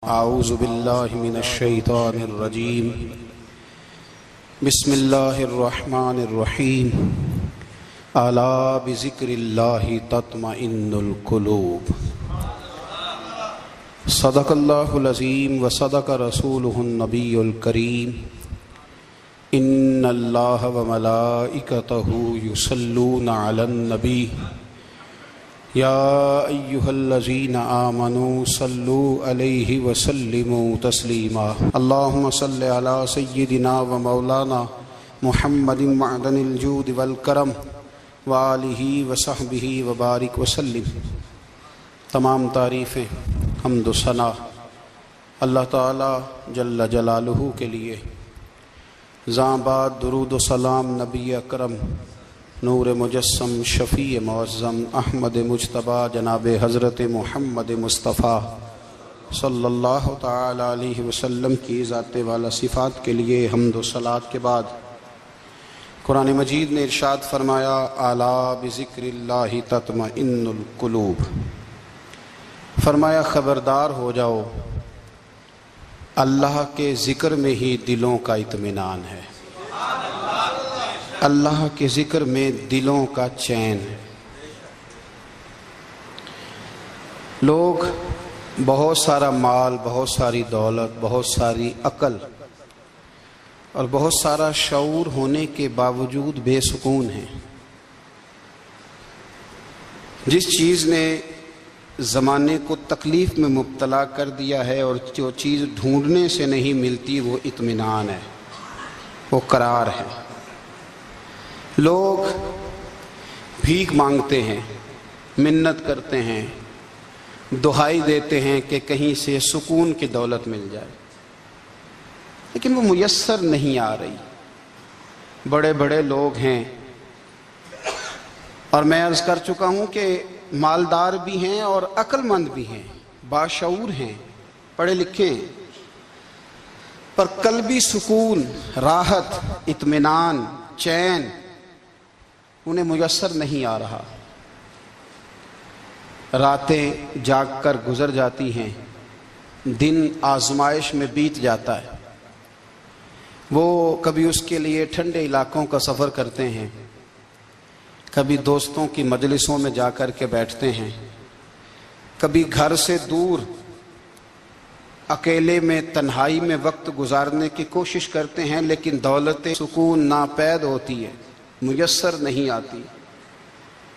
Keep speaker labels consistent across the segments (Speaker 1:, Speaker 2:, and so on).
Speaker 1: اعوذ باللہ من الشیطان الرجیم بسم اللہ الرحمن الرحیم الا بذکر اللہ تطمئن القلوب صدق اللہ العظیم وصدق رسولہ النبی الکریم ان اللہ وملائکتہ یصلون علی النبی یا ایہا الذین آمنوا صلوا علیہ وسلموا تسلیما اللہم صل علی سیدنا و مولانا محمد معدن الجود والکرم وآلہ وصحبہ وبارک وسلم۔ تمام تعریفیں حمد و ثنا اللہ تعالی جل جلالہ کے لیے۔ زاں بعد درود و سلام نبی اکرم نور مجسم شفیع معظم احمد مجتبیٰ جناب حضرت محمد مصطفیٰ صلی اللہ تعالی علیہ وسلم کی ذات والا صفات کے لیے حمد و صلات کے بعد قرآن مجید نے ارشاد فرمایا الا بذکر اللہ تطمئن القلوب، فرمایا خبردار ہو جاؤ، اللہ کے ذکر میں ہی دلوں کا اطمینان ہے، اللہ کے ذکر میں دلوں کا چین ہے۔ لوگ بہت سارا مال، بہت ساری دولت، بہت ساری عقل اور بہت سارا شعور ہونے کے باوجود بے سکون ہیں۔ جس چیز نے زمانے کو تکلیف میں مبتلا کر دیا ہے اور جو چیز ڈھونڈنے سے نہیں ملتی وہ اطمینان ہے، وہ قرار ہے۔ لوگ بھیک مانگتے ہیں، منت کرتے ہیں، دہائی دیتے ہیں کہ کہیں سے سکون کی دولت مل جائے، لیکن وہ میسر نہیں آ رہی۔ بڑے بڑے لوگ ہیں اور میں عرض کر چکا ہوں کہ مالدار بھی ہیں اور عقل مند بھی ہیں، باشعور ہیں، پڑھے لکھے ہیں، پر قلبی سکون، راحت، اطمینان، چین انہیں میسر نہیں آ رہا۔ راتیں جاگ کر گزر جاتی ہیں، دن آزمائش میں بیت جاتا ہے۔ وہ کبھی اس کے لیے ٹھنڈے علاقوں کا سفر کرتے ہیں، کبھی دوستوں کی مجلسوں میں جا کر کے بیٹھتے ہیں، کبھی گھر سے دور اکیلے میں تنہائی میں وقت گزارنے کی کوشش کرتے ہیں، لیکن دولت سکون ناپید ہوتی ہے، میسر نہیں آتی۔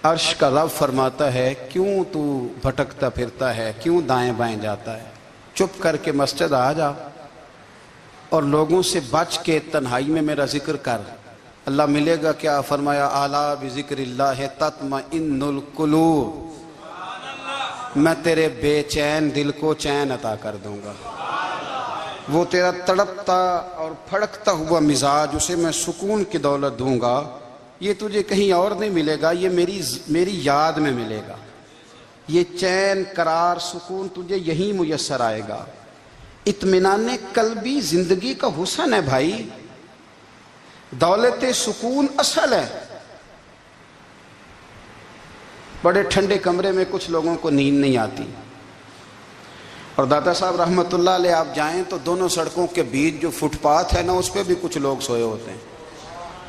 Speaker 1: عرش کا رب فرماتا ہے کیوں تو بھٹکتا پھرتا ہے، کیوں دائیں بائیں جاتا ہے، چپ کر کے مسجد آ جا اور لوگوں سے بچ کے تنہائی میں میرا ذکر کر۔ اللہ ملے گا کیا؟ فرمایا الا بذکر اللہ تطمئن القلوب، میں تیرے بے چین دل کو چین عطا کر دوں گا۔ وہ تیرا تڑپتا اور پھڑکتا ہوا مزاج، اسے میں سکون کی دولت دوں گا۔ یہ تجھے کہیں اور نہیں ملے گا، یہ میری یاد میں ملے گا۔ یہ چین، قرار، سکون تجھے یہیں میسر آئے گا۔ اطمینان قلبی زندگی کا حسن ہے بھائی، دولت سکون اصل ہے۔ بڑے ٹھنڈے کمرے میں کچھ لوگوں کو نیند نہیں آتی، اور داتا صاحب رحمۃ اللہ علیہ آپ جائیں تو دونوں سڑکوں کے بیچ جو فٹ پاتھ ہے نا، اس پہ بھی کچھ لوگ سوئے ہوتے ہیں۔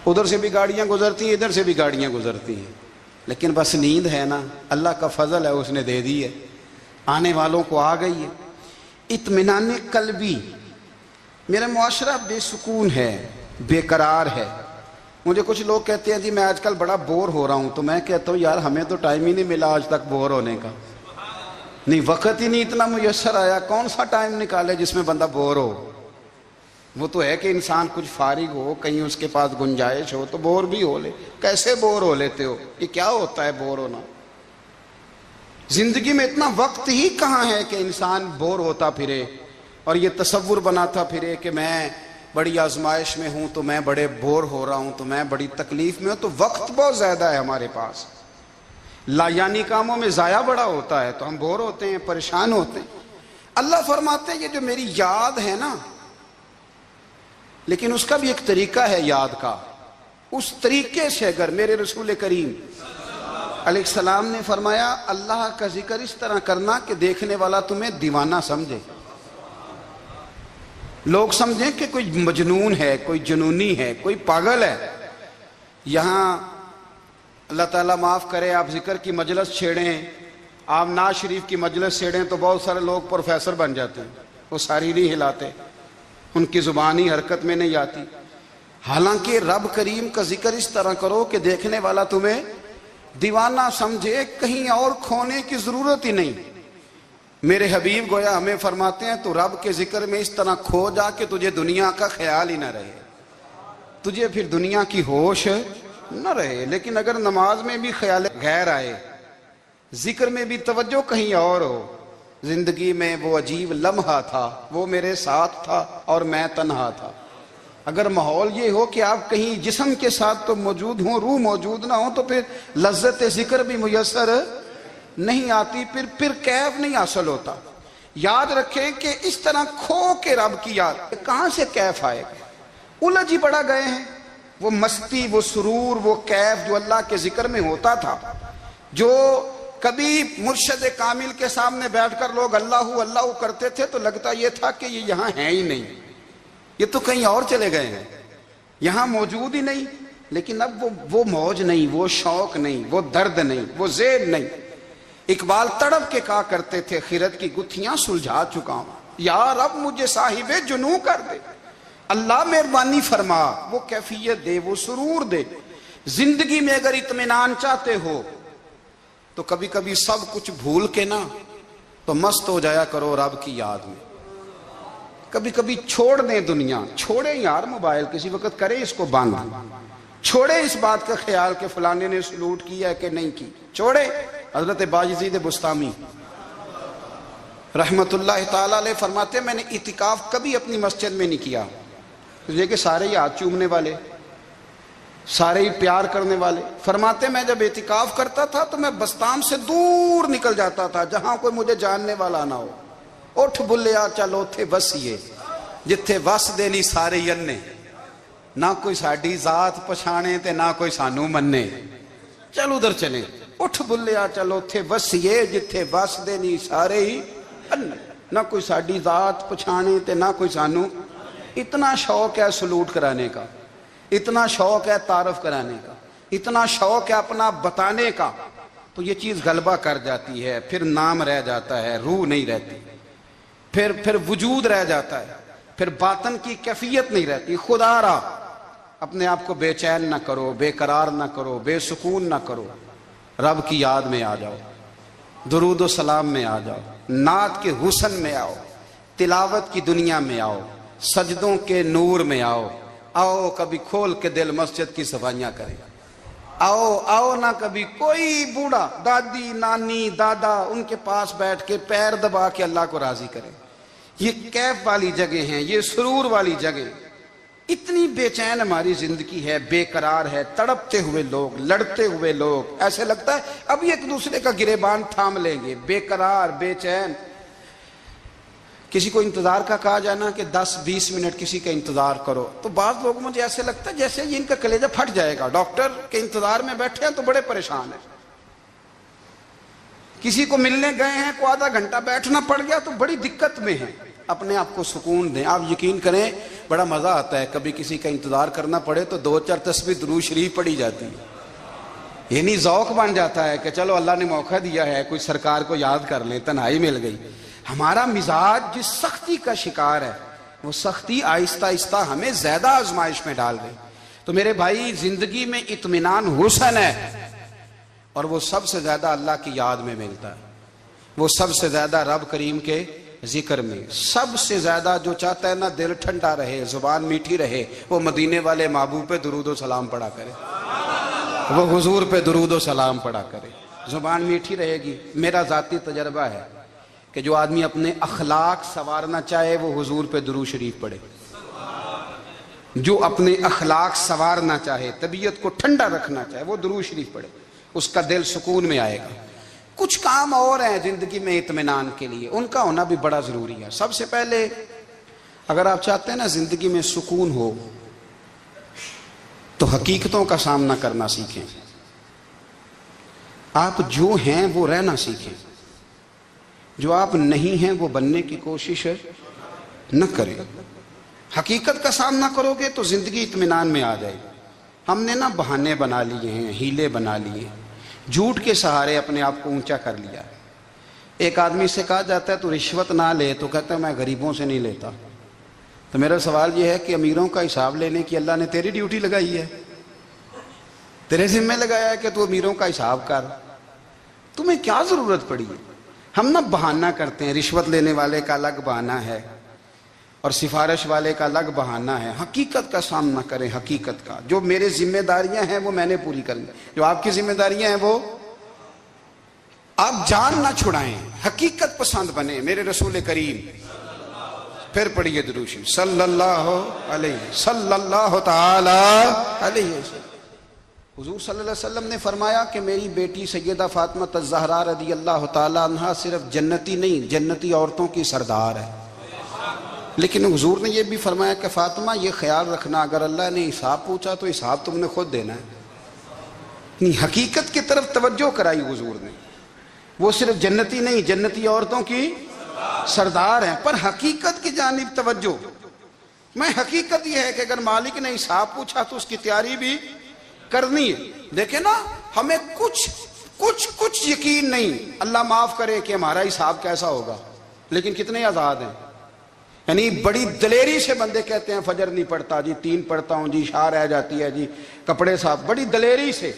Speaker 1: ادھر سے بھی گاڑیاں گزرتی ہیں، ادھر سے بھی گاڑیاں گزرتی ہیں، لیکن بس نیند ہے نا، اللہ کا فضل ہے، اس نے دے دی ہے، آنے والوں کو آ گئی ہے۔ اطمینان قلبی۔ میرا معاشرہ بے سکون ہے، بے قرار ہے۔ مجھے کچھ لوگ کہتے ہیں جی میں آج کل بڑا بور ہو رہا ہوں، تو میں کہتا ہوں یار ہمیں تو ٹائم ہی نہیں ملا آج تک بور ہونے کا، نہیں وقت ہی نہیں اتنا میسر آیا، کون سا ٹائم نکالے جس میں بندہ بور ہو؟ وہ تو ہے کہ انسان کچھ فارغ ہو، کہیں اس کے پاس گنجائش ہو تو بور بھی ہو لے۔ کیسے بور ہو لیتے ہو؟ یہ کیا ہوتا ہے بور ہونا؟ زندگی میں اتنا وقت ہی کہاں ہے کہ انسان بور ہوتا پھرے اور یہ تصور بناتا پھرے کہ میں بڑی آزمائش میں ہوں، تو میں بڑے بور ہو رہا ہوں، تو میں بڑی تکلیف میں ہوں۔ تو وقت بہت زیادہ ہے ہمارے پاس، لایانی کاموں میں ضائع بڑا ہوتا ہے، تو ہم بور ہوتے ہیں، پریشان ہوتے ہیں۔ اللہ فرماتے ہیں یہ جو میری یاد ہے نا، لیکن اس کا بھی ایک طریقہ ہے یاد کا، اس طریقے سے اگر میرے رسول کریم علیہ السلام نے فرمایا اللہ کا ذکر اس طرح کرنا کہ دیکھنے والا تمہیں دیوانہ سمجھے۔ لوگ سمجھیں کہ کوئی مجنون ہے، کوئی جنونی ہے، کوئی پاگل ہے۔ یہاں اللہ تعالیٰ معاف کرے، آپ ذکر کی مجلس چھیڑیں، آپ نعت شریف کی مجلس چھیڑیں تو بہت سارے لوگ پروفیسر بن جاتے ہیں، وہ ساری نہیں ہلاتے، ان کی زبان ہی حرکت میں نہیں آتی۔ حالانکہ رب کریم کا ذکر اس طرح کرو کہ دیکھنے والا تمہیں دیوانہ سمجھے، کہیں اور کھونے کی ضرورت ہی نہیں۔ میرے حبیب گویا ہمیں فرماتے ہیں تو رب کے ذکر میں اس طرح کھو جا کہ تجھے دنیا کا خیال ہی نہ رہے، تجھے پھر دنیا کی ہوش نہ رہے۔ لیکن اگر نماز میں بھی خیال غیر آئے، ذکر میں بھی توجہ کہیں اور ہو، زندگی میں وہ عجیب لمحہ تھا، وہ میرے ساتھ تھا اور میں تنہا تھا۔ اگر ماحول یہ ہو کہ آپ کہیں جسم کے ساتھ تو موجود ہوں، روح موجود نہ ہو، تو پھر لذت ذکر بھی میسر نہیں آتی، پھر کیف نہیں حاصل ہوتا۔ یاد رکھیں کہ اس طرح کھو کے رب کی یاد کہاں سے کیف آئے گا؟ الجھ ہی بڑا گئے ہیں۔ وہ مستی، وہ سرور، وہ کیف جو اللہ کے ذکر میں ہوتا تھا، جو کبھی مرشد کامل کے سامنے بیٹھ کر لوگ اللہ اللہ کرتے تھے تو لگتا یہ تھا کہ یہ یہاں ہیں ہی نہیں، یہ تو کہیں اور چلے گئے ہیں، یہاں موجود ہی نہیں۔ لیکن اب وہ موج نہیں، وہ شوق نہیں، وہ درد نہیں، وہ زید نہیں۔ اقبال تڑپ کے کہا کرتے تھے، خیرت کی گتھیاں سلجھا چکا ہوں، یا رب مجھے صاحب جنوں کر دے، اللہ مہربانی فرما، وہ کیفیت دے، وہ سرور دے۔ زندگی میں اگر اطمینان چاہتے ہو تو کبھی کبھی سب کچھ بھول کے نا تو مست ہو جایا کرو رب کی یاد میں۔ کبھی کبھی چھوڑ دیں دنیا، چھوڑیں یار موبائل، کسی وقت کریں اس کو بند، چھوڑیں اس بات کا خیال کہ فلانے نے سلوٹ کیا ہے کہ نہیں کی، چھوڑیں۔ حضرت باجزید بستامی رحمت اللہ تعالیٰ علیہ فرماتے ہیں میں نے اعتکاف کبھی اپنی مسجد میں نہیں کیا، یہ کہ سارے ہی ہاتھ چومنے والے، سارے ہی پیار کرنے والے۔ فرماتے میں جب اعتکاف کرتا تھا تو میں بستام سے دور نکل جاتا تھا جہاں کوئی مجھے جاننے والا نہ ہو۔ اٹھ بلیا چلو تھے وسیے جتھے وس دے نہیں سارے ینے، نہ کوئی ساڈی ذات پچھانے تے نہ کوئی سانو مننے، چل ادھر چلیں۔ اٹھ بلیا چلو تھے وسیے جتھے وس دے نہیں سارے ہی انے، نہ کوئی ساڈی ذات پچھانے تے نہ کوئی سانو۔ اتنا شوق ہے سلوٹ کرانے کا، اتنا شوق ہے تعارف کرانے کا، اتنا شوق ہے اپنا بتانے کا، تو یہ چیز غلبہ کر جاتی ہے، پھر نام رہ جاتا ہے، روح نہیں رہتی، پھر وجود رہ جاتا ہے، پھر باطن کی کیفیت نہیں رہتی۔ خدا را اپنے آپ کو بے چین نہ کرو، بے قرار نہ کرو، بے سکون نہ کرو، رب کی یاد میں آ جاؤ، درود و سلام میں آ جاؤ، نعت کے حسن میں آؤ، تلاوت کی دنیا میں آؤ، سجدوں کے نور میں آؤ، آؤ کبھی کھول کے دل مسجد کی صفائیاں کریں، آؤ نہ کبھی کوئی بوڑھا، دادی، نانی، دادا، ان کے پاس بیٹھ کے پیر دبا کے اللہ کو راضی کریں۔ یہ کیف والی جگہ ہیں، یہ سرور والی جگہ۔ اتنی بے چین ہماری زندگی ہے، بے قرار ہے، تڑپتے ہوئے لوگ، لڑتے ہوئے لوگ، ایسے لگتا ہے ابھی ایک دوسرے کا گریبان تھام لیں گے، بے قرار، بے چین۔ کسی کو انتظار کا کہا جائے نا کہ 10-20 منٹ کسی کا انتظار کرو تو بعض لوگ مجھے ایسے لگتا ہے جیسے یہ ان کا کلیجہ پھٹ جائے گا، ڈاکٹر کے انتظار میں بیٹھے ہیں تو بڑے پریشان ہیں۔ کسی کو ملنے گئے ہیں کو آدھا گھنٹہ بیٹھنا پڑ گیا تو بڑی دقت میں ہیں۔ اپنے آپ کو سکون دیں۔ آپ یقین کریں بڑا مزہ آتا ہے، کبھی کسی کا انتظار کرنا پڑے تو 2-4 تسبیح درود شریف پڑھی جاتی ہے، یعنی ذوق بن جاتا ہے کہ چلو اللہ نے موقع دیا ہے، کوئی سرکار کو یاد کر لیں، تنہائی مل گئی۔ ہمارا مزاج جس سختی کا شکار ہے وہ سختی آہستہ آہستہ ہمیں زیادہ آزمائش میں ڈال گئی۔ تو میرے بھائی زندگی میں اطمینان حسن ہے، اور وہ سب سے زیادہ اللہ کی یاد میں ملتا ہے، وہ سب سے زیادہ رب کریم کے ذکر میں۔ سب سے زیادہ جو چاہتا ہے نا دل ٹھنڈا رہے، زبان میٹھی رہے، وہ مدینے والے محبوب پہ درود و سلام پڑھا کرے، وہ حضور پہ درود و سلام پڑھا کرے، زبان میٹھی رہے گی۔ میرا ذاتی تجربہ ہے کہ جو آدمی اپنے اخلاق سنوارنا چاہے وہ حضور پہ درود شریف پڑھے، جو اپنے اخلاق سنوارنا چاہے، طبیعت کو ٹھنڈا رکھنا چاہے، وہ درود شریف پڑھے، اس کا دل سکون میں آئے گا۔ کچھ کام اور ہیں زندگی میں اطمینان کے لیے، ان کا ہونا بھی بڑا ضروری ہے۔ سب سے پہلے اگر آپ چاہتے ہیں نا زندگی میں سکون ہو تو حقیقتوں کا سامنا کرنا سیکھیں، آپ جو ہیں وہ رہنا سیکھیں، جو آپ نہیں ہیں وہ بننے کی کوشش نہ کریں۔ حقیقت کا سامنا کرو گے تو زندگی اطمینان میں آ جائے گی۔ ہم نے نا بہانے بنا لیے ہیں، ہیلے بنا لیے ہیں، جھوٹ کے سہارے اپنے آپ کو اونچا کر لیا۔ ایک آدمی سے کہا جاتا ہے تو رشوت نہ لے، تو کہتا ہے میں غریبوں سے نہیں لیتا۔ تو میرا سوال یہ ہے کہ امیروں کا حساب لینے کی اللہ نے تیری ڈیوٹی لگائی ہے، تیرے ذمہ لگایا ہے کہ تو امیروں کا حساب کر، تمہیں کیا ضرورت پڑی ہے؟ ہم نا بہانہ کرتے ہیں، رشوت لینے والے کا الگ بہانہ ہے اور سفارش والے کا الگ بہانہ ہے۔ حقیقت کا سامنا کریں، حقیقت کا۔ جو میرے ذمہ داریاں ہیں وہ میں نے پوری کرنی، جو آپ کی ذمہ داریاں ہیں وہ آپ جان نہ چھڑائیں، حقیقت پسند بنیں۔ میرے رسول کریم، پھر پڑھیے درود شریف، صلی اللہ تعالی علیہ وسلم۔ حضور صلی اللہ علیہ وسلم نے فرمایا کہ میری بیٹی سیدہ فاطمہ الزہرا رضی اللہ تعالی عنہا صرف جنتی نہیں، جنتی عورتوں کی سردار ہے۔ لیکن حضور نے یہ بھی فرمایا کہ فاطمہ یہ خیال رکھنا اگر اللہ نے حساب پوچھا تو حساب تم نے خود دینا ہے۔ نہیں، حقیقت کی طرف توجہ کرائی حضور نے، وہ صرف جنتی نہیں، جنتی عورتوں کی سردار ہیں، پر حقیقت کی جانب توجہ۔ میں حقیقت یہ ہے کہ اگر مالک نے حساب پوچھا تو اس کی تیاری بھی کرنی ہے۔ دیکھیں نا، ہمیں کچھ یقین نہیں، اللہ معاف کرے کہ ہمارا حساب کیسا ہوگا، لیکن کتنے آزاد ہیں۔ یعنی بڑی دلیری سے بندے کہتے ہیں فجر نہیں پڑھتا جی، 3 پڑھتا ہوں جی، شاہ رہ جاتی ہے جی، کپڑے صاف، بڑی دلیری سے۔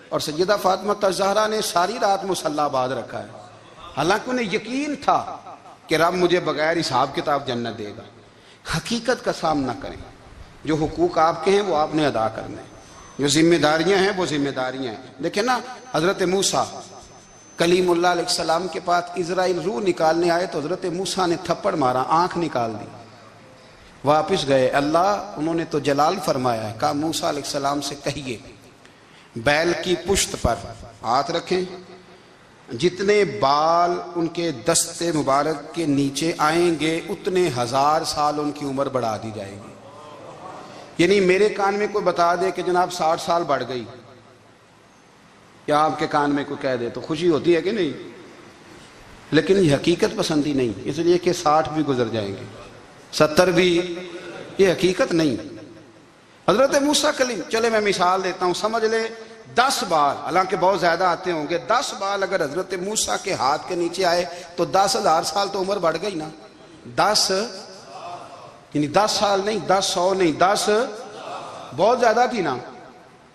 Speaker 1: اور سیدہ فاطمہ الزہرا نے ساری رات مصلی آباد رکھا ہے، حالانکہ انہیں یقین تھا کہ رب مجھے بغیر حساب کتاب جنت دے گا۔ حقیقت کا سامنا کریں، جو حقوق آپ کے ہیں وہ آپ نے ادا کرنے ہیں، جو ذمہ داریاں ہیں وہ ذمہ داریاں ہیں۔ دیکھیں نا، حضرت موسیٰ کلیم اللہ علیہ السلام کے پاس اسرائیل روح نکالنے آئے تو حضرت موسیٰ نے تھپڑ مارا، آنکھ نکال دی، واپس گئے۔ اللہ انہوں نے تو جلال فرمایا ہے، کہا موسیٰ علیہ السلام سے کہیے بیل کی پشت پر ہاتھ رکھیں، جتنے بال ان کے دستے مبارک کے نیچے آئیں گے اتنے 1000 سال ان کی عمر بڑھا دی جائے گی۔ یعنی میرے کان میں کوئی بتا دے کہ جناب 60 سال بڑھ گئی، یا آپ کے کان میں کوئی کہہ دے تو خوشی ہوتی ہے کہ نہیں؟ لیکن یہ حقیقت پسندی نہیں، اس لیے کہ 60 بھی گزر جائیں گے، 70 بھی، یہ حقیقت نہیں۔ حضرت موسیٰ کلیم، چلے میں مثال دیتا ہوں، سمجھ لے 10 بال، حالانکہ بہت زیادہ آتے ہوں گے، 10 بال اگر حضرت موسیٰ کے ہاتھ کے نیچے آئے تو 10,000 سال تو عمر بڑھ گئی نا۔ 10 یعنی 10 سال نہیں، 10 نہیں، 10 بہت زیادہ تھی نا۔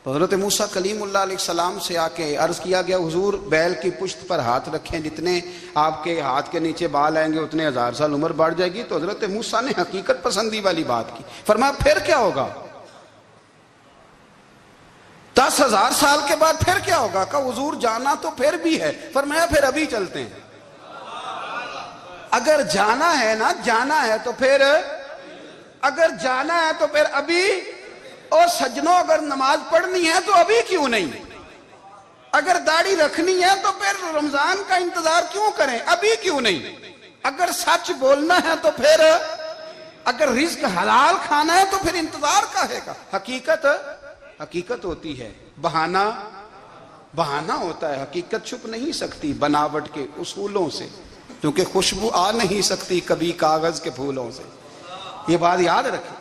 Speaker 1: تو حضرت موسیٰ کلیم اللہ علیہ السلام سے آ کے عرض کیا گیا، حضور بیل کی پشت پر ہاتھ رکھیں، جتنے آپ کے ہاتھ کے نیچے بال آئیں گے اتنے 1000 سال عمر بڑھ جائے گی۔ تو حضرت موسیٰ نے حقیقت پسندی والی بات کی، فرمایا پھر کیا ہوگا؟ 10,000 سال کے بعد پھر کیا ہوگا؟ کہا حضور جانا تو پھر بھی ہے، فرمایا پھر ابھی چلتے ہیں۔ اگر جانا ہے نا، جانا ہے تو پھر، اگر جانا ہے تو پھر ابھی۔ اور سجنوں، اگر نماز پڑھنی ہے تو ابھی کیوں نہیں؟ اگر داڑھی رکھنی ہے تو پھر رمضان کا انتظار کیوں کریں؟ ابھی کیوں نہیں؟ اگر سچ بولنا ہے تو پھر، اگر رزق حلال کھانا ہے تو پھر انتظار کا ہے کا۔ حقیقت ہوتی ہے، بہانہ ہوتا ہے، حقیقت چھپ نہیں سکتی بناوٹ کے اصولوں سے، کیونکہ خوشبو آ نہیں سکتی کبھی کاغذ کے پھولوں سے۔ یہ بات یاد رکھیں،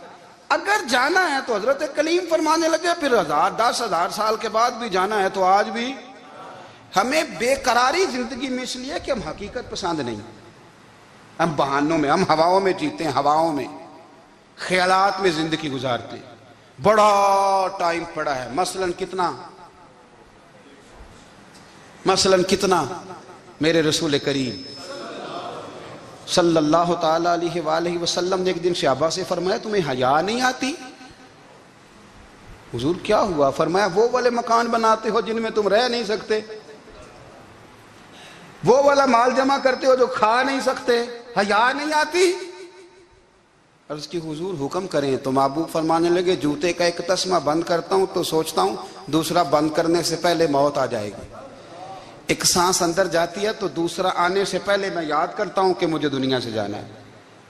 Speaker 1: اگر جانا ہے تو حضرت کلیم فرمانے لگے پھر 10,000 سال کے بعد بھی جانا ہے تو آج بھی۔ ہمیں بے قراری زندگی میں اس لیے کہ ہم حقیقت پسند نہیں، ہم بہانوں میں، ہم ہواؤں میں جیتے ہیں، ہواؤں میں، خیالات میں زندگی گزارتے ہیں۔ بڑا ٹائم پڑا ہے، مثلاً کتنا میرے رسول کریم صلی اللہ تعالیٰ علیہ وآلہ وسلم نے ایک دن صحابہ سے فرمایا تمہیں حیا نہیں آتی؟ حضور کیا ہوا؟ فرمایا وہ والے مکان بناتے ہو جن میں تم رہ نہیں سکتے، وہ والا مال جمع کرتے ہو جو کھا نہیں سکتے، حیا نہیں آتی؟ عرض کی حضور حکم کریں تو محبوب فرمانے لگے جوتے کا ایک تسمہ بند کرتا ہوں تو سوچتا ہوں دوسرا بند کرنے سے پہلے موت آ جائے گی، ایک سانس اندر جاتی ہے تو دوسرا آنے سے پہلے میں یاد کرتا ہوں کہ مجھے دنیا سے جانا ہے۔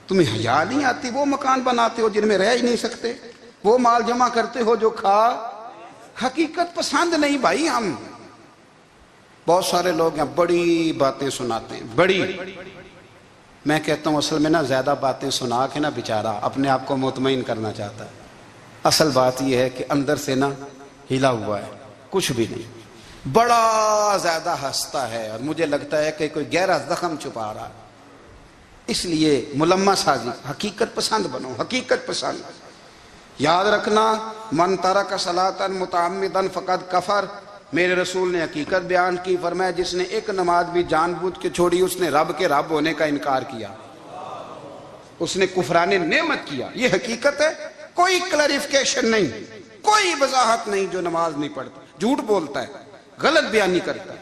Speaker 1: تمہیں حیا نہیں آتی؟ وہ مکان بناتے ہو جن میں رہ ہی نہیں سکتے، وہ مال جمع کرتے ہو جو کھا۔ حقیقت پسند نہیں بھائی ہم۔ بہت سارے لوگ ہیں بڑی باتیں سناتے ہیں، بڑی، میں کہتا ہوں اصل میں نا زیادہ باتیں سنا کے نا بیچارہ اپنے آپ کو مطمئن کرنا چاہتا ہے. اصل بات یہ ہے کہ اندر سے نا ہلا ہوا ہے، کچھ بھی نہیں، بڑا زیادہ ہنستا ہے اور مجھے لگتا ہے کہ کوئی گہرا زخم چھپا رہا ہے. اس لیے ملمہ سازی، حقیقت پسند بنو، حقیقت پسند. یاد رکھنا، من ترک صلاۃ متعمدا فقد کفر. میرے رسول نے حقیقت بیان کی، فرمایا جس نے ایک نماز بھی جان بوجھ کے چھوڑی اس نے رب کے رب ہونے کا انکار کیا، اس نے کفران نعمت کیا. یہ حقیقت ہے، کوئی کلیریفیکیشن نہیں، کوئی وضاحت نہیں. جو نماز نہیں پڑھتا جھوٹ بولتا ہے، غلط بیانی کرتا ہے.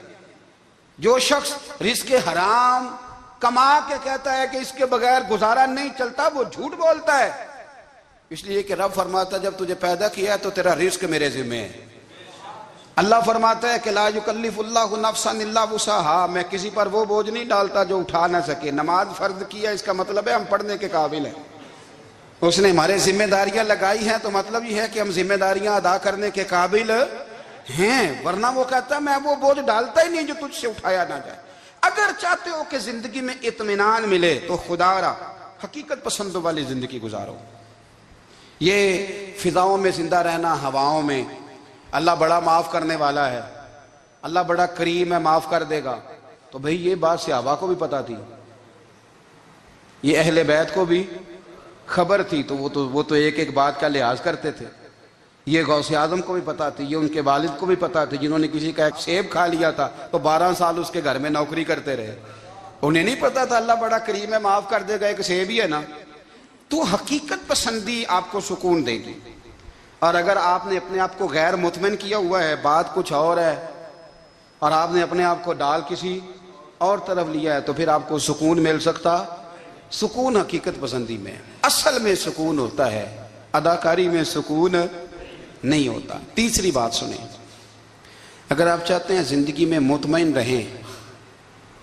Speaker 1: جو شخص رزق حرام کما کے کہتا ہے کہ اس کے بغیر گزارا نہیں چلتا، وہ جھوٹ بولتا ہے. اس لیے کہ رب فرماتا ہے جب تجھے پیدا کیا ہے تو تیرا رزق میرے ذمہ ہے. اللہ فرماتا ہے کہ لا یکلف اللہ نفسا الا وسعها، میں کسی پر وہ بوجھ نہیں ڈالتا جو اٹھا نہ سکے. نماز فرض کیا، اس کا مطلب ہے ہم پڑھنے کے قابل ہیں. اس نے ہمارے ذمہ داریاں لگائی ہیں تو مطلب یہ ہے کہ ہم ذمہ داریاں ادا کرنے کے قابل ہیں، ورنہ وہ کہتا ہے میں وہ بوجھ ڈالتا ہی نہیں جو تجھ سے اٹھایا نہ جائے. اگر چاہتے ہو کہ زندگی میں اطمینان ملے تو خدا را حقیقت پسندوں والی زندگی گزارو. یہ فضاؤں میں زندہ رہنا، ہواؤں میں اللہ بڑا معاف کرنے والا ہے، اللہ بڑا کریم ہے، معاف کر دے گا. تو بھئی یہ بات صحابہ کو بھی پتا تھی، یہ اہل بیت کو بھی خبر تھی، تو وہ تو ایک ایک بات کا لحاظ کرتے تھے. یہ غوث اعظم کو بھی پتا تھی، یہ ان کے والد کو بھی پتا تھی جنہوں نے کسی کا ایک سیب کھا لیا تھا تو 12 سال اس کے گھر میں نوکری کرتے رہے. انہیں نہیں پتا تھا اللہ بڑا کریم ہے، معاف کر دے گا، ایک سیب ہی ہے نا. تو حقیقت پسندی آپ کو سکون دے گی. اور اگر آپ نے اپنے آپ کو غیر مطمئن کیا ہوا ہے، بات کچھ اور ہے، اور آپ نے اپنے آپ کو ڈال کسی اور طرف لیا ہے، تو پھر آپ کو سکون مل سکتا؟ سکون حقیقت پسندی میں، اصل میں سکون ہوتا ہے، اداکاری میں سکون نہیں ہوتا. تیسری بات سنیں، اگر آپ چاہتے ہیں زندگی میں مطمئن رہیں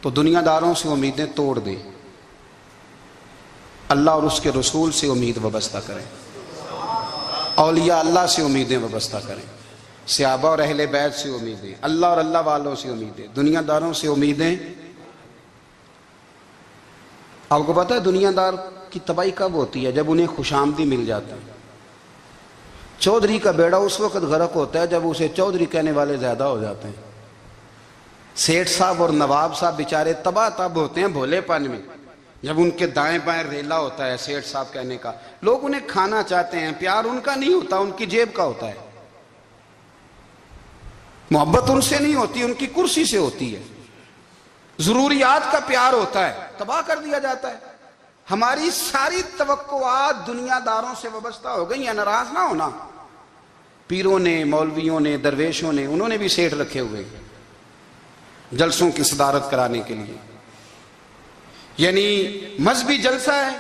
Speaker 1: تو دنیا داروں سے امیدیں توڑ دیں، اللہ اور اس کے رسول سے امید وابستہ کریں، اولیاء اللہ سے امیدیں وابستہ کریں، صحابہ اور اہل بیت سے امیدیں، اللہ اور اللہ والوں سے امیدیں، دنیا داروں سے امیدیں. آپ کو پتہ ہے دنیا دار کی تباہی کب ہوتی ہے؟ جب انہیں خوشامدی مل جاتا ہے. چودھری کا بیڑا اس وقت غرق ہوتا ہے جب اسے چودھری کہنے والے زیادہ ہو جاتے ہیں. سیٹھ صاحب اور نواب صاحب بیچارے تباہ تب ہوتے ہیں بھولے پن میں، جب ان کے دائیں بائیں ریلا ہوتا ہے سیٹھ صاحب کہنے کا. لوگ انہیں کھانا چاہتے ہیں، پیار ان کا نہیں ہوتا، ان کی جیب کا ہوتا ہے. محبت ان سے نہیں ہوتی، ان کی کرسی سے ہوتی ہے. ضروریات کا پیار ہوتا ہے، تباہ کر دیا جاتا ہے. ہماری ساری توقعات دنیا داروں سے وابستہ ہو گئی ہیں. ناراض نہ ہونا، پیروں نے، مولویوں نے، درویشوں نے، انہوں نے بھی سیٹھ رکھے ہوئے جلسوں کی صدارت کرانے کے لیے. یعنی مذہبی جلسہ ہے،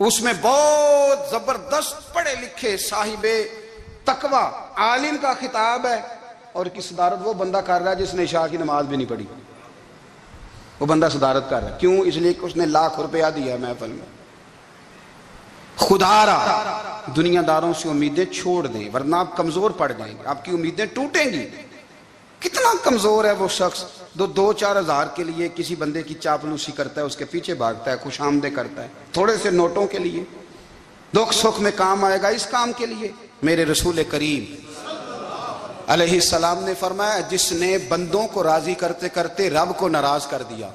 Speaker 1: اس میں بہت زبردست پڑھے لکھے صاحب تقوی عالم کا خطاب ہے، اور کی صدارت وہ بندہ کر رہا ہے جس نے عشاء کی نماز بھی نہیں پڑھی. وہ بندہ صدارت کر رہا ہے، کیوں؟ اس لیے کہ اس نے ₹1,00,000 دیا محفل میں. خدا را دنیا داروں سے امیدیں چھوڑ دیں، ورنہ آپ کمزور پڑ جائیں گے، آپ کی امیدیں ٹوٹیں گی. کتنا کمزور ہے وہ شخص جو 2-4 ہزار کے لیے کسی بندے کی چاپلوسی کرتا ہے، اس کے پیچھے بھاگتا ہے، خوش آمدیں کرتا ہے تھوڑے سے نوٹوں کے لیے. دکھ سکھ میں کام آئے گا اس کام کے لیے. میرے رسول کریم علیہ السلام نے فرمایا جس نے بندوں کو راضی کرتے کرتے رب کو ناراض کر دیا،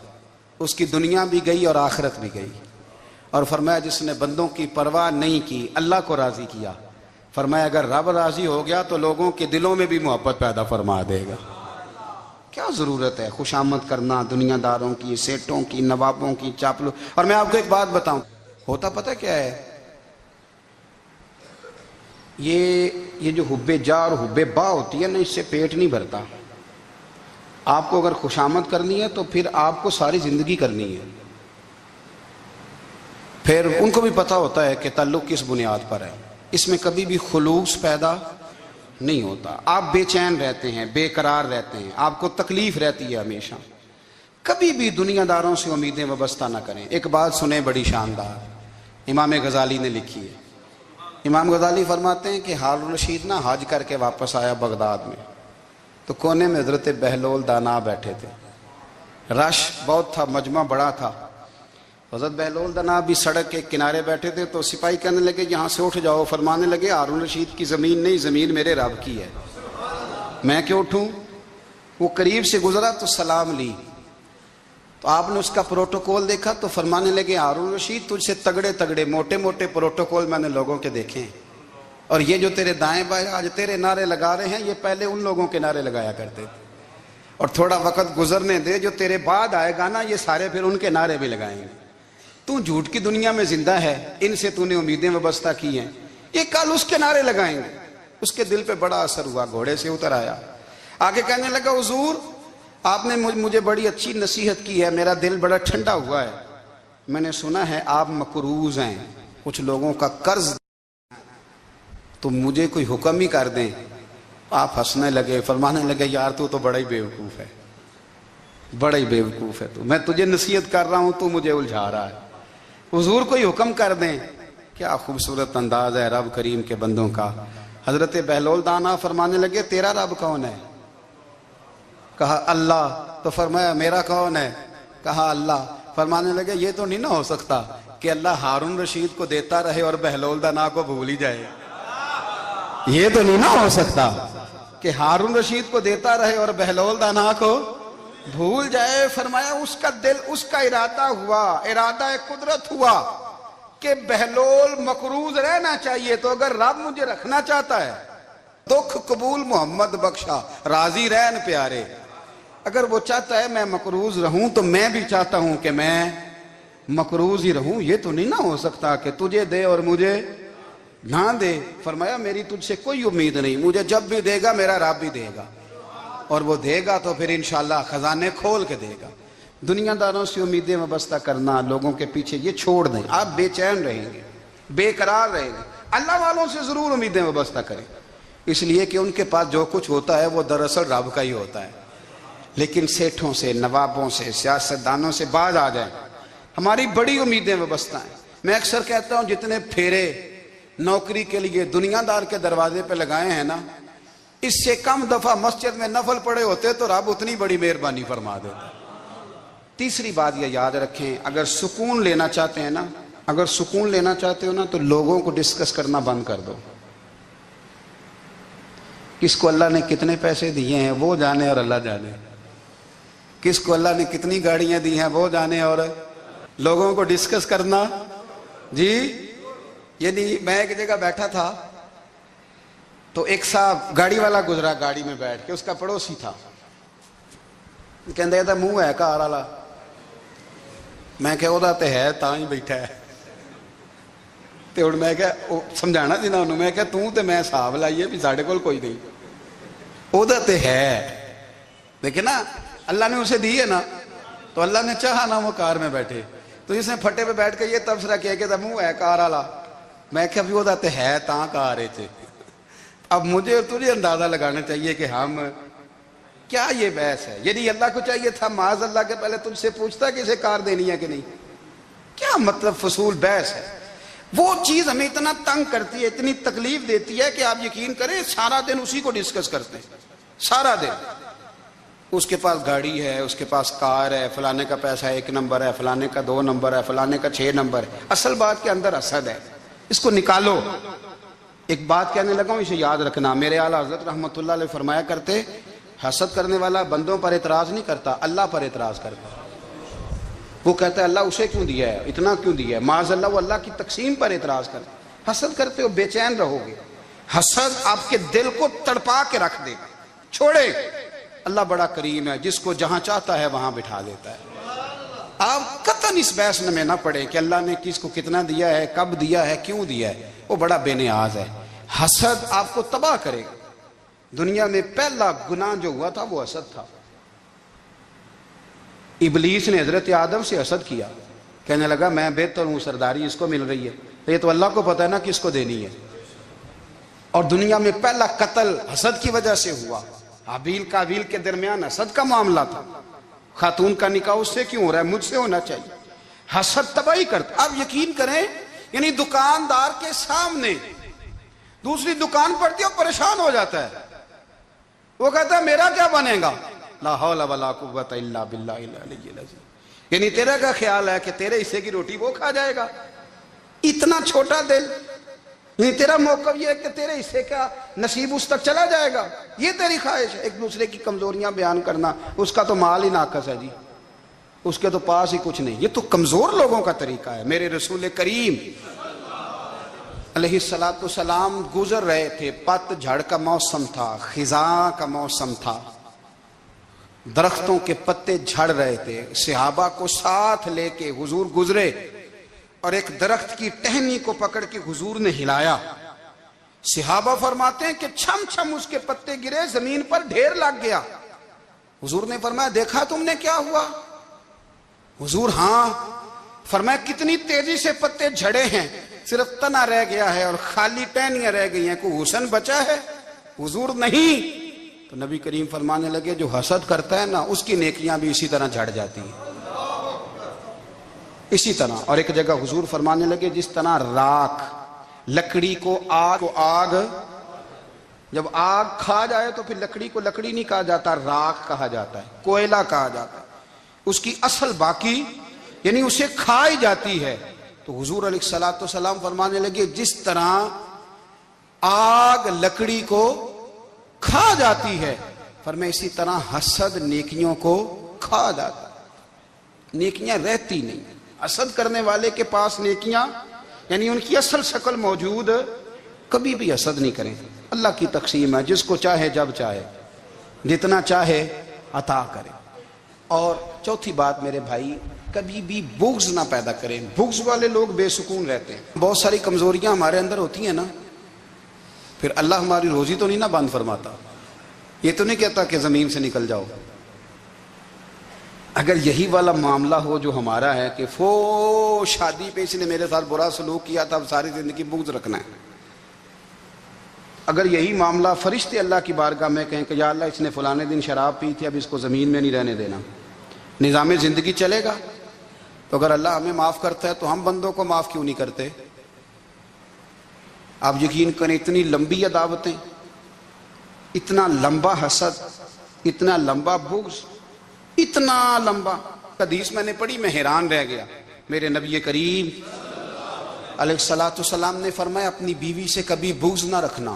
Speaker 1: اس کی دنیا بھی گئی اور آخرت بھی گئی. اور فرمایا جس نے بندوں کی پرواہ نہیں کی، اللہ کو راضی کیا، فرمایا اگر رب راضی ہو گیا تو لوگوں کے دلوں میں بھی محبت پیدا فرما دے گا. کیا ضرورت ہے خوشامد کرنا دنیا داروں کی، سیٹوں کی، نوابوں کی، چاپلو. اور میں آپ کو ایک بات بتاؤں، ہوتا پتہ کیا ہے؟ یہ جو حب جا اور حب با ہوتی ہے نا، اس سے پیٹ نہیں بھرتا. آپ کو اگر خوشامد کرنی ہے تو پھر آپ کو ساری زندگی کرنی ہے. پھر ان کو بھی پتہ ہوتا ہے کہ تعلق کس بنیاد پر ہے، اس میں کبھی بھی خلوص پیدا نہیں ہوتا. آپ بے چین رہتے ہیں، بے قرار رہتے ہیں، آپ کو تکلیف رہتی ہے ہمیشہ. کبھی بھی دنیا داروں سے امیدیں وابستہ نہ کریں. ایک بات سنیں بڑی شاندار، امام غزالی نے لکھی ہے. امام غزالی فرماتے ہیں کہ ہارون الرشید نہ حج کر کے واپس آیا بغداد میں، تو کونے میں حضرت بہلول دانا بیٹھے تھے. رش بہت تھا، مجمع بڑا تھا. حضرت بہلول دنا بھی سڑک کے کنارے بیٹھے تھے تو سپاہی کہنے لگے یہاں سے اٹھ جاؤ، فرمانے لگے ہارون رشید کی زمین نہیں، زمین میرے رب کی ہے، میں کیوں اٹھوں؟ وہ قریب سے گزرا تو سلام لی، تو آپ نے اس کا پروٹوکول دیکھا تو فرمانے لگے ہارون رشید تجھ سے تگڑے تگڑے موٹے موٹے پروٹوکول میں نے لوگوں کے دیکھے ہیں، اور یہ جو تیرے دائیں بائیں آج تیرے نعرے لگا رہے ہیں یہ پہلے ان لوگوں کے نعرے لگایا کرتے تھے، اور تھوڑا وقت گزرنے دے، جو تیرے بعد آئے گا نا یہ سارے پھر ان کے نعرے بھی لگائیں گے۔ تو جھوٹ کی دنیا میں زندہ ہے، ان سے تو نے امیدیں وابستہ کی ہیں، یہ کل اس کے نعرے لگائیں گے۔ اس کے دل پہ بڑا اثر ہوا، گھوڑے سے اتر آیا، آگے کہنے لگا حضور آپ نے مجھے بڑی اچھی نصیحت کی ہے، میرا دل بڑا ٹھنڈا ہوا ہے، میں نے سنا ہے آپ مقروض ہیں، کچھ لوگوں کا قرض، تو مجھے کوئی حکم ہی کر دیں۔ آپ ہنسنے لگے، فرمانے لگے یار تو بڑا ہی بیوقوف ہے، بڑا ہی بیوقوف ہے تو، میں تجھے نصیحت کر رہا ہوں تو مجھے الجھا رہا ہے، حضور کوئی حکم کر دیں۔ کیا خوبصورت انداز ہے رب کریم کے بندوں کا۔ حضرت بہلول دانا فرمانے لگے تیرا رب کون ہے؟ کہا اللہ، تو فرمایا میرا کون ہے؟ کہا اللہ۔ فرمانے لگے یہ تو نہیں نہ ہو سکتا کہ اللہ ہارون رشید کو دیتا رہے اور بہلول دانا کو بھول ہی جائے، یہ تو نہیں نہ ہو سکتا کہ ہارون رشید کو دیتا رہے اور بہلول دانا کو بھول جائے۔ فرمایا اس کا دل، اس کا ارادہ ہوا، ارادہ قدرت ہوا کہ بہلول مقروض رہنا چاہیے، تو اگر رب مجھے رکھنا چاہتا ہے، دکھ قبول محمد بخشا راضی رہن پیارے، اگر وہ چاہتا ہے میں مقروض رہوں تو میں بھی چاہتا ہوں کہ میں مقروض ہی رہوں، یہ تو نہیں نہ ہو سکتا کہ تجھے دے اور مجھے نہ دے۔ فرمایا میری تجھ سے کوئی امید نہیں، مجھے جب بھی دے گا میرا رب بھی دے گا، اور وہ دے گا تو پھر انشاءاللہ خزانے کھول کے دے گا۔ دنیا داروں سے امیدیں وابستہ کرنا، لوگوں کے پیچھے، یہ چھوڑ دیں، آپ بے چین رہیں گے، بے قرار رہیں گے۔ اللہ والوں سے ضرور امیدیں وابستہ کریں، اس لیے کہ ان کے پاس جو کچھ ہوتا ہے وہ دراصل رب کا ہی ہوتا ہے۔ لیکن سیٹھوں سے، نوابوں سے، سیاستدانوں سے باز آ جائیں، ہماری بڑی امیدیں وابستہ ہیں۔ میں اکثر کہتا ہوں جتنے پھیرے نوکری کے لیے دنیا دار کے دروازے پہ لگائے ہیں نا، اس سے کم دفعہ مسجد میں نفل پڑے ہوتے تو رب اتنی بڑی مہربانی فرما دیتا۔ تیسری بات یہ یاد رکھیں، اگر سکون لینا چاہتے ہیں نا، اگر سکون لینا چاہتے ہو نا تو لوگوں کو ڈسکس کرنا بند کر دو۔ کس کو اللہ نے کتنے پیسے دیے ہیں وہ جانے اور اللہ جانے، کس کو اللہ نے کتنی گاڑیاں دی ہیں وہ جانے، اور لوگوں کو ڈسکس کرنا جی۔ یعنی میں ایک جگہ بیٹھا تھا تو ایک صاحب گاڑی والا گزرا، گاڑی میں بیٹھ کے، اس کا پڑوسی تھا، کہندے تھا منہ ہے کار والا، میں کہ وہ تے ہے تاں ہی بیٹھا ہے، تے ہن میں کہ سمجھانا سی نا انہوں، میں کہ توں تے میں حساب لائیے بھی ساڈے کول کوئی نہیں، وہ تے ہے، لیکن نا اللہ نے اسے دی ہے نا، تو اللہ نے چاہا نا وہ کار میں بیٹھے، تو اس نے پھٹے پہ بیٹھ کے یہ تبصرہ کیا کہ منہ ہے کار والا، میں کہ ابھی وہ تے ہے تاں کار ہے۔ اب مجھے اور تجھے اندازہ لگانا چاہیے کہ ہم کیا یہ بحث ہے، یعنی اللہ کو چاہیے تھا معاذ اللہ کے پہلے تجھ سے پوچھتا کہ اسے کار دینی ہے کہ نہیں، کیا مطلب فضول بحث ہے۔ وہ چیز ہمیں اتنا تنگ کرتی ہے، اتنی تکلیف دیتی ہے کہ آپ یقین کریں سارا دن اسی کو ڈسکس کرتے ہیں، سارا دن اس کے پاس گاڑی ہے، اس کے پاس کار ہے، فلانے کا پیسہ 1 نمبر ہے، فلانے کا 2 نمبر ہے، فلانے کا 6 نمبر ہے۔ اصل بات کے اندر حسد ہے، اس کو نکالو۔ ایک بات کہنے لگا ہوں، اسے یاد رکھنا، میرے اعلیٰ حضرت رحمۃ اللہ علیہ فرمایا کرتے، حسد کرنے والا بندوں پر اعتراض نہیں کرتا، اللہ پر اعتراض کرتا۔ وہ کہتا ہے اللہ اسے کیوں دیا ہے، اتنا کیوں دیا ہے، معاذ اللہ وہ اللہ کی تقسیم پر اعتراض کرتا۔ حسد کرتے ہو بے چین رہو گے، حسد آپ کے دل کو تڑپا کے رکھ دے گا، چھوڑے۔ اللہ بڑا کریم ہے، جس کو جہاں چاہتا ہے وہاں بٹھا دیتا ہے۔ آپ قطعاً اس بحث میں نہ پڑیں کہ اللہ نے کس کو کتنا دیا ہے، کب دیا ہے، کیوں دیا ہے، وہ بڑا بے نیاز ہے۔ حسد آپ کو تباہ کرے گا۔ دنیا میں پہلا گناہ جو ہوا تھا وہ حسد تھا۔ ابلیس نے حضرت آدم سے حسد کیا، کہنے لگا میں بہتر ہوں، سرداری اس کو مل رہی ہے، یہ تو اللہ کو پتہ ہے نا کس کو دینی ہے۔ اور دنیا میں پہلا قتل حسد کی وجہ سے ہوا، حابیل قابیل کے درمیان حسد کا معاملہ تھا۔ خاتون کا نکاح اس سے کیوں ہو رہا ہے، مجھ سے ہونا چاہیے۔ حسد تباہی کرتا۔ اب یقین کریں، یعنی دکاندار کے سامنے دوسری دکان پڑتی ہے اور پریشان ہو جاتا ہے، وہ کہتا ہے میرا کیا بنے گا، لا حول ولا قوت الا باللہ العلی العظیم۔ یعنی تیرا کیا خیال ہے کہ تیرے حصے کی روٹی وہ کھا جائے گا؟ اتنا چھوٹا دل، یعنی تیرا موقف یہ ہے کہ تیرے حصے کا نصیب اس تک چلا جائے گا، یہ تیری خواہش ہے؟ ایک دوسرے کی کمزوریاں بیان کرنا، اس کا تو مال ہی ناقص ہے جی، اس کے تو پاس ہی کچھ نہیں، یہ تو کمزور لوگوں کا طریقہ ہے۔ میرے رسول کریم علیہ السلام گزر رہے تھے، پت جھڑ کا موسم تھا، خزاں کا موسم تھا، درختوں کے پتے جھڑ رہے تھے، صحابہ کو ساتھ لے کے حضور گزرے اور ایک درخت کی ٹہنی کو پکڑ کے حضور نے ہلایا۔ صحابہ فرماتے ہیں کہ چھم چھم اس کے پتے گرے، زمین پر ڈھیر لگ گیا۔ حضور نے فرمایا دیکھا تم نے کیا ہوا؟ حضور ہاں۔ فرمایا کتنی تیزی سے پتے جھڑے ہیں، صرف تنا رہ گیا ہے اور خالی ٹہنیاں رہ گئی ہیں، کوئی حسن بچا ہے؟ حضور نہیں۔ تو نبی کریم فرمانے لگے جو حسد کرتا ہے نا اس کی نیکیاں بھی اسی طرح جھڑ جاتی ہیں، اسی طرح۔ اور ایک جگہ حضور فرمانے لگے جس طرح راکھ لکڑی کو آگ جب آگ کھا جائے تو پھر لکڑی کو لکڑی نہیں کہا جاتا، راکھ کہا جاتا ہے، کوئلہ کہا جاتا ہے، اس کی اصل باقی یعنی اسے کھائی جاتی ہے۔ تو حضور علیہ السلام فرمانے لگے جس طرح آگ لکڑی کو کھا جاتی ہے، فرمایا اسی طرح حسد نیکیوں کو کھا جاتا ہے، نیکیاں رہتی نہیں۔ حسد کرنے والے کے پاس نیکیاں یعنی ان کی اصل شکل موجود، کبھی بھی حسد نہیں کریں۔ اللہ کی تقسیم ہے، جس کو چاہے جب چاہے جتنا چاہے عطا کرے۔ اور چوتھی بات میرے بھائی، کبھی بھی بغض نہ پیدا کریں، بغض والے لوگ بے سکون رہتے ہیں۔ بہت ساری کمزوریاں ہمارے اندر ہوتی ہیں نا، پھر اللہ ہماری روزی تو نہیں نہ بند فرماتا، یہ تو نہیں کہتا کہ زمین سے نکل جاؤ۔ اگر یہی والا معاملہ ہو جو ہمارا ہے کہ شادی پہ اس نے میرے ساتھ برا سلوک کیا تھا، اب ساری زندگی بغض رکھنا ہے، اگر یہی معاملہ فرشتے اللہ کی بارگاہ میں کہیں کہ یا اللہ اس نے فلانے دن شراب پی تھی، اب اس کو زمین میں نہیں رہنے دینا، نظام زندگی چلے گا؟ تو اگر اللہ ہمیں معاف کرتا ہے تو ہم بندوں کو معاف کیوں نہیں کرتے؟ آپ یقین کریں اتنی لمبی عداوتیں، اتنا لمبا حسد، اتنا لمبا بغض، اتنا لمبا۔ حدیث میں نے پڑھی، میں حیران رہ گیا۔ میرے نبی کریم علیہ السلام نے فرمایا اپنی بیوی سے کبھی بغض نہ رکھنا،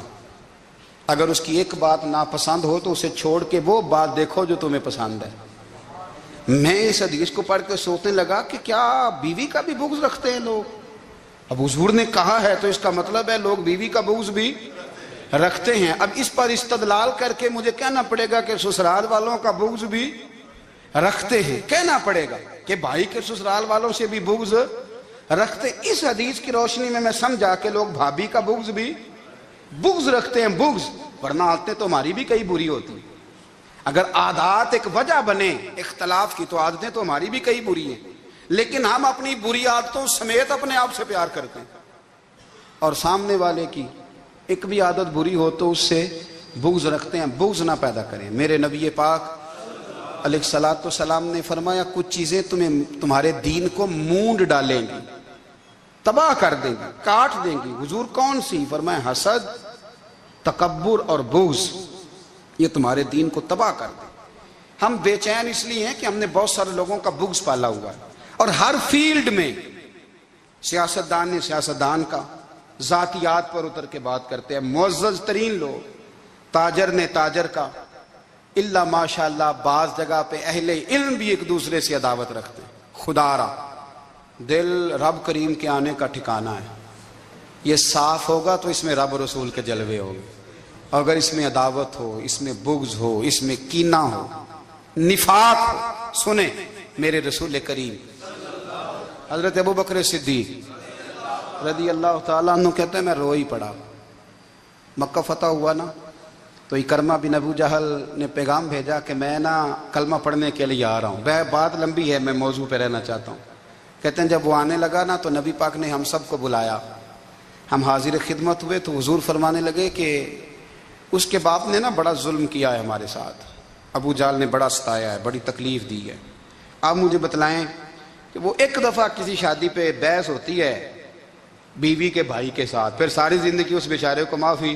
Speaker 1: اگر اس کی ایک بات ناپسند ہو تو اسے چھوڑ کے وہ بات دیکھو جو تمہیں پسند ہے۔ میں اس حدیث کو پڑھ کے سوچنے لگا کہ کیا بیوی کا بھی بغض رکھتے ہیں لوگ؟ اب حضور نے کہا ہے تو اس کا مطلب ہے لوگ بیوی کا بغض بھی رکھتے ہیں۔ اب اس پر استدلال کر کے مجھے کہنا پڑے گا کہ سسرال والوں کا بغض بھی رکھتے ہیں، کہنا پڑے گا کہ بھائی کے سسرال والوں سے بھی بغض رکھتے۔ اس حدیث کی روشنی میں سمجھا کہ لوگ بھابھی کا بغض بھی رکھتے ہیں، بغض، ورنہ عادتیں تو ہماری بھی کئی بری ہوتی ہیں۔ اگر عادات ایک وجہ بنے اختلاف کی تو عادتیں تو ہماری بھی کئی بری ہیں، لیکن ہم اپنی بری عادتوں سمیت اپنے آپ سے پیار کرتے ہیں، اور سامنے والے کی ایک بھی عادت بری ہو تو اس سے بغض رکھتے ہیں۔ بغض نہ پیدا کریں۔ میرے نبی پاک علیہ السلام نے فرمایا کچھ چیزیں تمہارے دین کو مونڈ ڈالیں گی، تباہ کر دیں گی، کاٹ دیں گی۔ حضور کون سی؟ فرمایا حسد، تکبر اور بغض، یہ تمہارے دین کو تباہ کر دیں۔ ہم بے چین اس لیے ہیں کہ ہم نے بہت سارے لوگوں کا بغض پالا ہوا ہے، اور ہر فیلڈ میں سیاستدان نے سیاستدان کا، ذاتیات پر اتر کے بات کرتے ہیں، معزز ترین لوگ، تاجر نے تاجر کا، اللہ ماشاءاللہ بعض جگہ پہ اہل علم بھی ایک دوسرے سے عداوت رکھتے ہیں۔ خدا را دل رب کریم کے آنے کا ٹھکانہ ہے، یہ صاف ہوگا تو اس میں رب رسول کے جلوے ہوں گے، اگر اس میں عداوت ہو، اس میں بغض ہو، اس میں کینہ ہو، نفاق ہو۔ سنیں میرے رسول کریم حضرت ابوبکر صدیق رضی اللہ تعالیٰ عنہ کہتے ہیں میں رو ہی پڑا۔ مکہ فتح ہوا نا تو اکرمہ بن ابو جہل نے پیغام بھیجا کہ میں نا کلمہ پڑھنے کے لیے آ رہا ہوں۔ بات لمبی ہے، میں موضوع پہ رہنا چاہتا ہوں۔ کہتے ہیں جب وہ آنے لگا نا تو نبی پاک نے ہم سب کو بلایا، ہم حاضر خدمت ہوئے تو حضور فرمانے لگے کہ اس کے باپ نے نا بڑا ظلم کیا ہے ہمارے ساتھ، ابو جہل نے بڑا ستایا ہے، بڑی تکلیف دی ہے۔ آپ مجھے بتلائیں کہ وہ ایک دفعہ کسی شادی پہ بحث ہوتی ہے بیوی کے بھائی کے ساتھ، پھر ساری زندگی اس بیچارے کو معافی،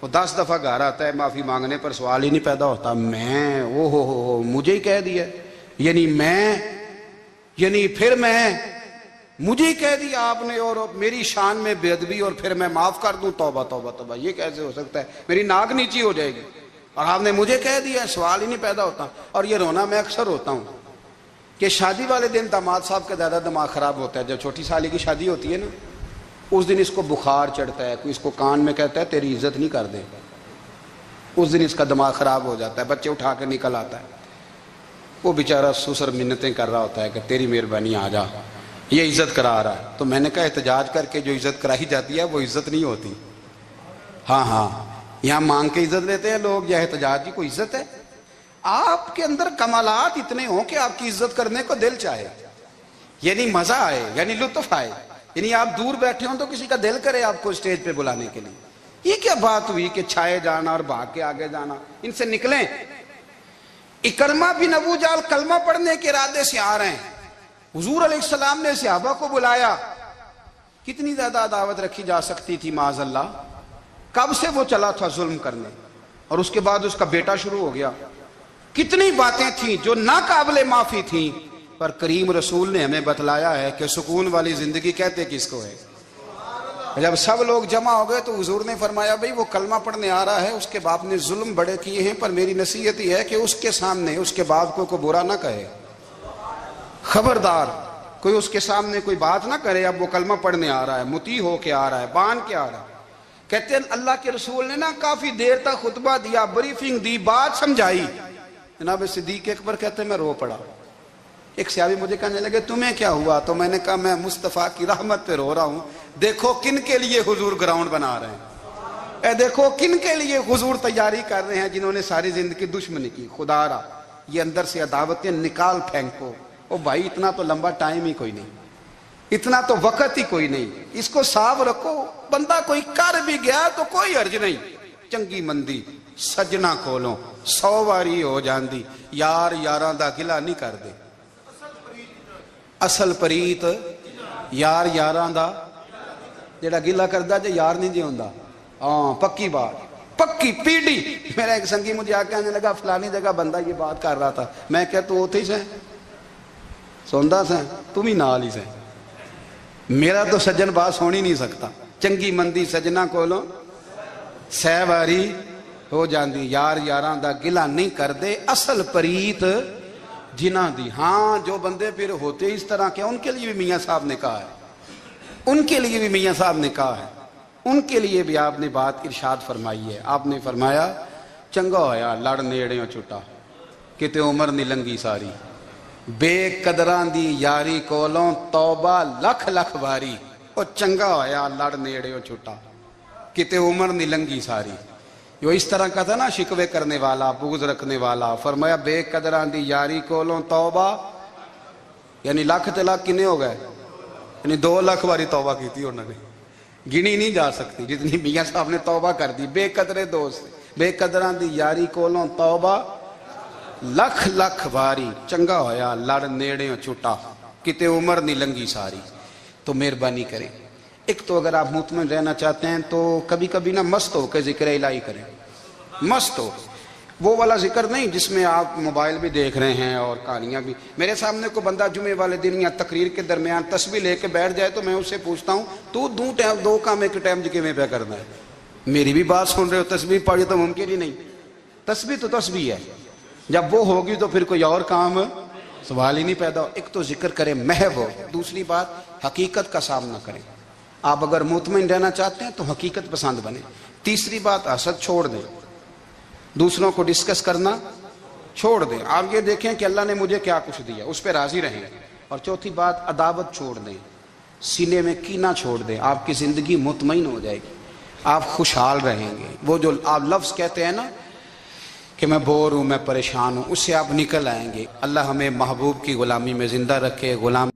Speaker 1: وہ 10 دفعہ گھر آتا ہے معافی مانگنے پر سوال ہی نہیں پیدا ہوتا، میں او ہو مجھے ہی کہہ دیا، یعنی میں یعنی پھر مجھے کہہ دیا آپ نے اور میری شان میں بے ادبی اور پھر میں معاف کر دوں؟ توبہ توبہ توبہ، یہ کیسے ہو سکتا ہے؟ میری ناک نیچی ہو جائے گی اور آپ نے مجھے کہہ دیا، سوال ہی نہیں پیدا ہوتا۔ اور یہ رونا میں اکثر ہوتا ہوں کہ شادی والے دن داماد صاحب کا زیادہ دماغ خراب ہوتا ہے۔ جب چھوٹی سالی کی شادی ہوتی ہے نا، اس دن اس کو بخار چڑھتا ہے، کوئی اس کو کان میں کہتا ہے تیری عزت نہیں کر دے، اس دن اس کا دماغ خراب ہو جاتا ہے، بچے اٹھا کے نکل آتا ہے، وہ بیچارہ سسر منتیں کر رہا ہوتا ہے کہ تیری مہربانی آ جا، یہ عزت کرا رہا ہے۔ تو میں نے کہا احتجاج کر کے جو عزت کرائی جاتی ہے وہ عزت نہیں ہوتی۔ ہاں یہاں مانگ کے عزت لیتے ہیں لوگ، یا احتجاج کی کوئی عزت ہے؟ آپ کے اندر کمالات اتنے ہوں کہ آپ کی عزت کرنے کو دل چاہے، یعنی مزہ آئے، یعنی لطف آئے، یعنی آپ دور بیٹھے ہوں تو کسی کا دل کرے آپ کو اسٹیج پہ بلانے کے لیے۔ یہ کیا بات ہوئی کہ چھائے جانا اور بھاگ کے آگے جانا؟ ان سے نکلیں۔ اکرمہ بن ابو جہل کلمہ پڑھنے کے ارادے سے آ رہے ہیں، حضور علیہ السلام نے صحابہ کو بلایا۔ کتنی زیادہ دعوت رکھی جا سکتی تھی معاذ اللہ؟ کب سے وہ چلا تھا ظلم کرنے، اور اس کے بعد اس کا بیٹا شروع ہو گیا۔ کتنی باتیں تھیں جو ناقابل معافی تھیں، پر کریم رسول نے ہمیں بتلایا ہے کہ سکون والی زندگی کہتے کس کو ہے۔ جب سب لوگ جمع ہو گئے تو حضور نے فرمایا بھئی وہ کلمہ پڑھنے آ رہا ہے، اس کے باپ نے ظلم بڑے کیے ہیں، پر میری نصیحت یہ ہے کہ اس کے سامنے اس کے باپ کو برا نہ کہے، خبردار کوئی اس کے سامنے کوئی بات نہ کرے۔ اب وہ کلمہ پڑھنے آ رہا ہے، مطیع ہو کے آ رہا ہے، بان کے آ رہا ہے۔ کہتے ہیں اللہ کے رسول نے نا کافی دیر تک خطبہ دیا، بریفنگ دی، بات سمجھائی۔ جناب صدیق اکبر کہتے ہیں میں رو پڑا۔ ایک صحابی مجھے کہنے لگے تمہیں کیا ہوا؟ تو میں نے کہا میں مصطفیٰ کی رحمت پہ رو رہا ہوں، دیکھو کن کے لیے حضور گراؤنڈ بنا رہے ہیں، اے دیکھو کن کے لیے حضور تیاری کر رہے ہیں، جنہوں نے ساری زندگی دشمنی کی۔ خدا را یہ اندر سے عداوتیں نکال پھینکو۔ او بھائی اتنا تو لمبا ٹائم ہی کوئی نہیں، اتنا تو وقت ہی کوئی نہیں، اس کو صاف رکھو۔ بندہ کوئی کر بھی گیا تو کوئی حرج نہیں، چنگی مندی سجنا کولوں 100 واری ہو جاندی، یار یاراں دا گلا نہیں کر دے۔ اصل پریت یار یاراں دا جڑا گلا کردا جے یار نہیں جی ہوندا۔ ہاں پکی بات، پکی پیڑی۔ میرا ایک سنگی مجھے آ کے آنے لگا فلانی جگہ بندہ یہ بات کر رہا تھا، میں کہ تو اوتھے ہی سے سوندا سے تم ہی نال ہی سے، میرا تو سجن بات سن ہی نہیں سکتا۔ چنگی مندی سجنا کولوں 100 واری ہو جاندی، یار یاراں دا گلا نہیں کر دے، اصل پریت جنہ دی۔ ہاں جو بندے پھر ہوتے اس طرح کے، ان کے لیے بھی میاں صاحب نے کہا ہے، ان کے لیے بھی میاں صاحب نے کہا ہے، ان کے لیے بھی آپ نے بات ارشاد فرمائی ہے۔ آپ نے فرمایا چنگا ہویا لڑ نیڑیوں چھٹا، کتے عمر نہیں لنگی ساری، بے قدران دی یاری کولوں توبہ لکھ لکھ باری۔ او چنگا ہویا لڑ نیڑیوں چھٹا، کتے عمر نہیں لنگی ساری۔ جو اس طرح کا تھا نا شکوے کرنے والا، بغض رکھنے والا، فرمایا بے قدران دی یاری کولوں توبہ، یعنی لاکھ تے لاکھ کنے ہو گئے، یعنی 2 لاکھ باری توبہ کی تھی انہوں نے، گنی نہیں جا سکتی جتنی میاں صاحب نے توبہ کر دی۔ بے قدرے دوست، بے قدران دی یاری کولوں توبہ لکھ لکھ باری، چنگا ہویا لڑ نیڑیوں چھٹا، کتے عمر نہیں لنگی ساری۔ تو مہربانی کریں، ایک تو اگر آپ مطمئن رہنا چاہتے ہیں تو کبھی کبھی نا مست ہو کے ذکر الہی کریں، مست ہو، وہ والا ذکر نہیں جس میں آپ موبائل بھی دیکھ رہے ہیں اور کہانیاں بھی۔ میرے سامنے کو بندہ جمعے والے دن یا تقریر کے درمیان تسبیح لے کے بیٹھ جائے تو میں اس سے پوچھتا ہوں تو دو کام ایک ٹائم جی میں پہ کرنا ہے؟ میری بھی بات سن رہے ہو، تسبیح پڑھی تو ممکن ہی نہیں۔ تسبیح تو تسبیح ہے، جب وہ ہوگی تو پھر کوئی اور کام سوال ہی نہیں پیدا ہو۔ ایک تو ذکر کریں محو ہو، دوسری بات حقیقت کا سامنا کریں۔ آپ اگر مطمئن رہنا چاہتے ہیں تو حقیقت پسند بنیں۔ تیسری بات حسد چھوڑ دیں، دوسروں کو ڈسکس کرنا چھوڑ دیں، آپ یہ دیکھیں کہ اللہ نے مجھے کیا کچھ دیا، اس پہ راضی رہیں۔ اور چوتھی بات عداوت چھوڑ دیں، سینے میں کینہ چھوڑ دیں، آپ کی زندگی مطمئن ہو جائے گی، آپ خوشحال رہیں گے۔ وہ جو آپ لفظ کہتے ہیں نا کہ میں بور ہوں، میں پریشان ہوں، اس سے آپ نکل آئیں گے۔ اللہ ہمیں محبوب کی غلامی میں زندہ رکھے، غلام